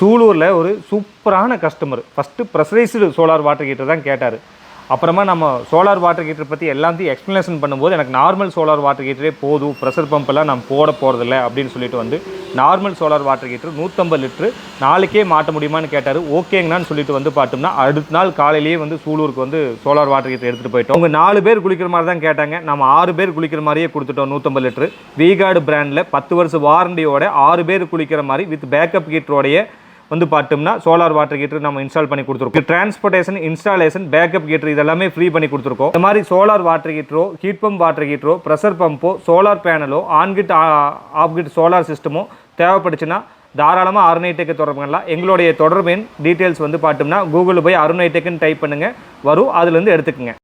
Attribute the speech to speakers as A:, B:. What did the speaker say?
A: சூலூரில் ஒரு சூப்பரான customer first pressurised solar water heater தான் கேட்டார். அப்புறமா நம்ம சோலார் வாட்டர் ஹீட்டர் பற்றி எல்லாத்தையும் எக்ஸ்ப்ளனேஷன் பண்ணும்போது எனக்கு நார்மல் சோலார் வாட்டர் ஹீட்டரே போதும், ப்ரெஷர் பம்பெல்லாம் நான் போட போகிறதில்ல அப்படின்னு சொல்லிட்டு வந்து normal solar water heater 150 litre நாளைக்கே மாட்ட முடியுமான்னு கேட்டார். ஓகேங்கன்னு சொல்லிட்டு வந்து பார்த்தோம்னா அடுத்த நாள் காலையிலேயே வந்து சூலூருக்கு வந்து சோலார் வாட்டர் ஹீட்டர் எடுத்துகிட்டு போயிட்டோம். அவங்க 4 பேர் குளிக்கிற மாதிரி தான் கேட்டாங்க. நம்ம 6 பேர் குளிக்கிற மாதிரியே கொடுத்துட்டோம். 150 லிட்ரு வீகார்டு பிராண்டில் 10 வருஷம் வாரண்டியோட 6 பேர் குளிக்கிற மாதிரி வித் பேக்கப் ஹீட்டரோடைய வந்து பார்த்தோம்னா சோலார் வாட்டர் ஹீட்டர் நம்ம இன்ஸ்டால் பண்ணி கொடுத்துருக்கோம். டிரான்ஸ்போர்ட்டேஷன், இன்ஸ்டாலேஷன், பேக்கப் ஹீட்டர் இதெல்லாமே ஃப்ரீ பண்ணி கொடுத்துருக்கோம். இந்த மாதிரி சோலார் வாட்டர் ஹீட்டரோ, ஹீட் பம்ப் வாட்டர் ஹீட்டரோ, ப்ரெஷர் பம்போ, சோலார் பேனலோ, ஆன்கிட் ஆஃப்கிட் சோலார் சிஸ்டமோ தேவைப்படுச்சுன்னா தாராளமாக அருண் ஹைடெக்கை தொடர்பு பண்ணலாம். எங்களுடைய தொடர்பு டீட்டெயில்ஸ் வந்து பார்த்தோம்னா கூகுளில் போய் அருண் ஹைடெக்னு டைப் பண்ணுங்கள், வரும், அதுலேருந்து எடுத்துக்கோங்க.